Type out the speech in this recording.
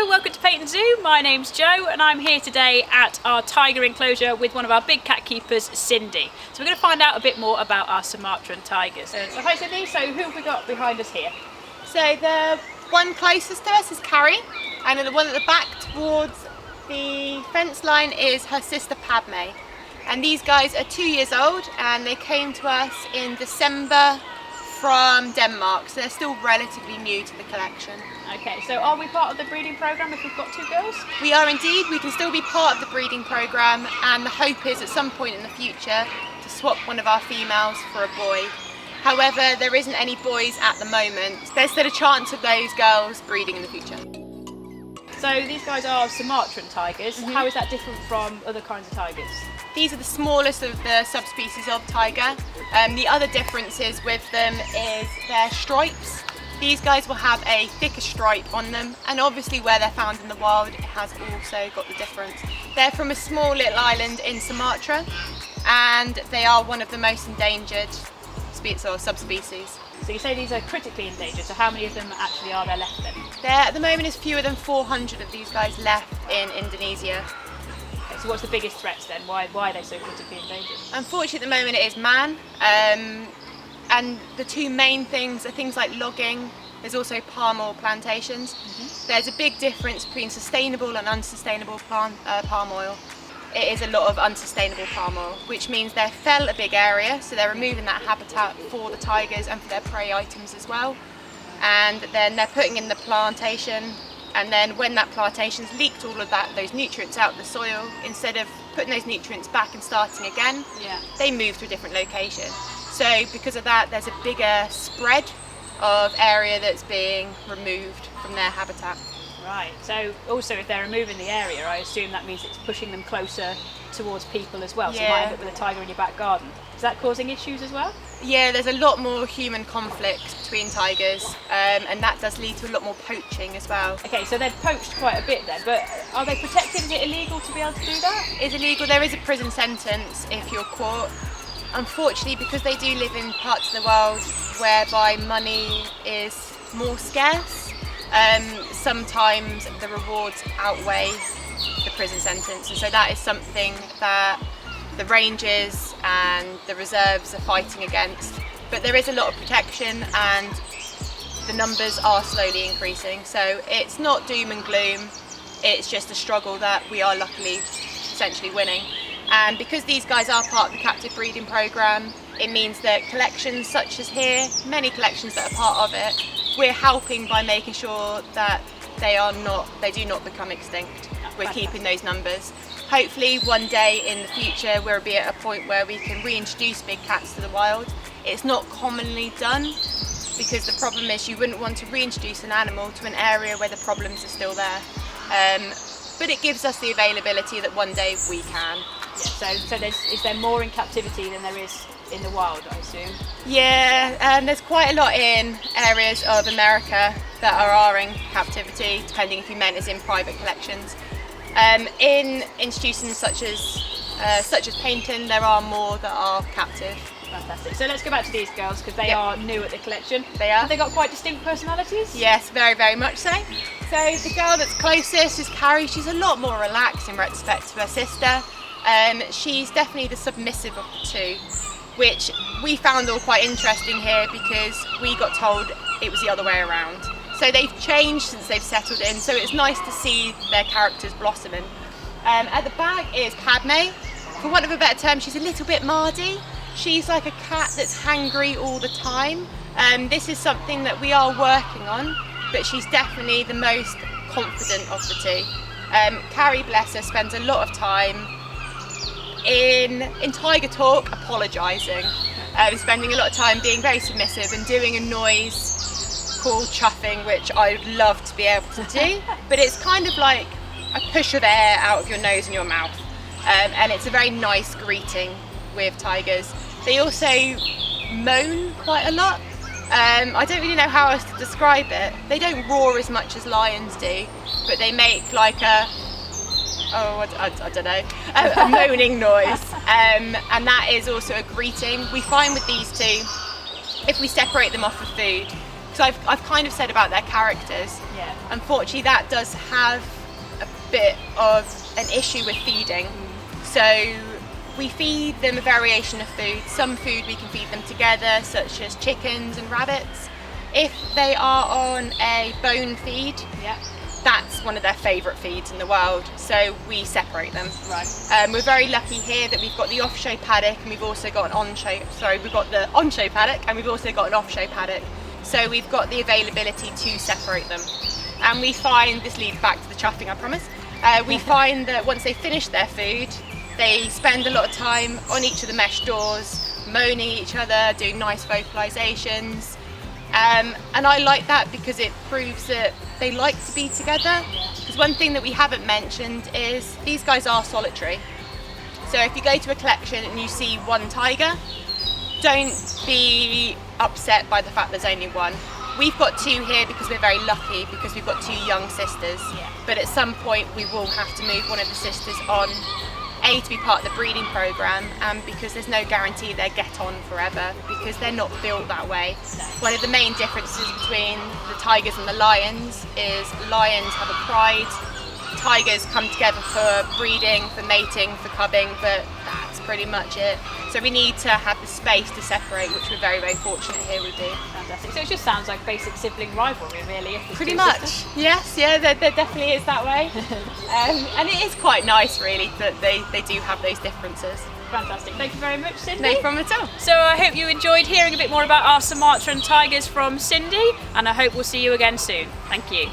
Hello, welcome to Peyton Zoo. My name's Jo and I'm here today at our tiger enclosure with one of our big cat keepers, Cindy. So we're going to find out a bit more about our Sumatran tigers. So hi Cindy, so who have we got behind us here? So the one closest to us is Carrie, and the one at the back towards the fence line is her sister Padme. And these guys are 2 years old and they came to us in December from Denmark, so they're still relatively new to the collection. Okay, so are we part of the breeding programme if we've got two girls? We are indeed. We can still be part of the breeding programme, and the hope is at some point in the future to swap one of our females for a boy. However, there isn't any boys at the moment. There's still a chance of those girls breeding in the future. So these guys are Sumatran tigers. How is that different from other kinds of tigers? These are the smallest of the subspecies of tiger. The other differences with them is their stripes. These guys will have a thicker stripe on them, and obviously where they're found in the wild it has also got the difference. They're from a small little island in Sumatra, and they are one of the most endangered subspecies. So you say these are critically endangered, so how many of them actually are there left then? There at the moment is fewer than 400 of these guys left in Indonesia. Okay, so what's the biggest threats then? Why are they so critically endangered? Unfortunately at the moment it is man, and the two main things are things like logging. There's also palm oil plantations. There's a big difference between sustainable and unsustainable palm oil. It is a lot of unsustainable palm oil, which means they fell a big area, so they're removing that habitat for the tigers and for their prey items as well. And then they're putting in the plantation, and then when that plantation's leaked all of those nutrients out of the soil, instead of putting those nutrients back and starting again, they move to a different location. So because of that, there's a bigger spread of area that's being removed from their habitat. Right, so also if they're removing the area, I assume that means it's pushing them closer towards people as well. So you might end up with a tiger in your back garden. Is that causing issues as well? Yeah, there's a lot more human conflict between tigers, and that does lead to a lot more poaching as well. Okay, so they're poached quite a bit then, but are they protected? Is it illegal to be able to do that? It's illegal. There is a prison sentence if you're caught. Unfortunately, because they do live in parts of the world whereby money is more scarce, sometimes the rewards outweigh the prison sentence, and so that is something that the rangers and the reserves are fighting against. But there is a lot of protection and the numbers are slowly increasing, so it's not doom and gloom, it's just a struggle that we are luckily essentially winning. And because these guys are part of the captive breeding programme, it means that collections such as here, many collections that are part of it, we're helping by making sure that they do not become extinct. We're keeping those numbers. Hopefully one day in the future we'll be at a point where we can reintroduce big cats to the wild. It's not commonly done because the problem is you wouldn't want to reintroduce an animal to an area where the problems are still there. But it gives us the availability that one day we can. Yeah, so is there more in captivity than there is in the wild, I assume? Yeah, and there's quite a lot in areas of America that are in captivity, depending if you meant as in private collections. In institutions such as Peyton, there are more that are captive. Fantastic. So let's go back to these girls because they are new at the collection. They are. Have they got quite distinct personalities? Yes, very, very much so. So the girl that's closest is Carrie. She's a lot more relaxed in respect to her sister. She's definitely the submissive of the two, which we found all quite interesting here because we got told it was the other way around. So they've changed since they've settled in, so it's nice to see their characters blossoming. At the back is Padme. For want of a better term, she's a little bit mardy. She's like a cat that's hangry all the time. This is something that we are working on, but she's definitely the most confident of the two. Carrie, bless her, spends a lot of time in tiger talk apologising, spending a lot of time being very submissive and doing a noise called chuffing, which I'd love to be able to do, but it's kind of like a push of air out of your nose and your mouth, and it's a very nice greeting with tigers. They also moan quite a lot. I don't really know how else to describe it. They don't roar as much as lions do, but they make like a I don't know, a moaning noise, and that is also a greeting. We find with these two, if we separate them off of food, because I've kind of said about their characters. Yeah. Unfortunately, that does have a bit of an issue with feeding. So we feed them a variation of food. Some food we can feed them together, such as chickens and rabbits. If they are on a bone feed, Yeah. that's one of their favourite feeds in the world, so we separate them. Right. We're very lucky here that we've got the off-show paddock and we've also got we've got the on-show paddock and we've also got an off-show paddock. So we've got the availability to separate them. And we find, this leads back to the chuffing, I promise, we find that once they finish their food, they spend a lot of time on each of the mesh doors, moaning at each other, doing nice vocalisations. And I like that because it proves that they like to be together. Because one thing that we haven't mentioned is these guys are solitary. So if you go to a collection and you see one tiger, don't be upset by the fact there's only one. We've got two here because we're very lucky because we've got two young sisters. Yeah. But at some point we will have to move one of the sisters on, A, to be part of the breeding programme, and because there's no guarantee they'll get on forever because they're not built that way. One of the main differences between the tigers and the lions is lions have a pride, tigers come together for breeding, for mating, for cubbing, but that's pretty much it. So we need to have the space to separate, which we're very, very fortunate here we do. Fantastic. So it just sounds like basic sibling rivalry, really. If there's Pretty two much, sisters. yes, yeah, there definitely is that way. And it is quite nice, really, that they do have those differences. Fantastic. Thank you very much, Cindy. No problem at all. So I hope you enjoyed hearing a bit more about our Sumatran tigers from Cindy, and I hope we'll see you again soon. Thank you.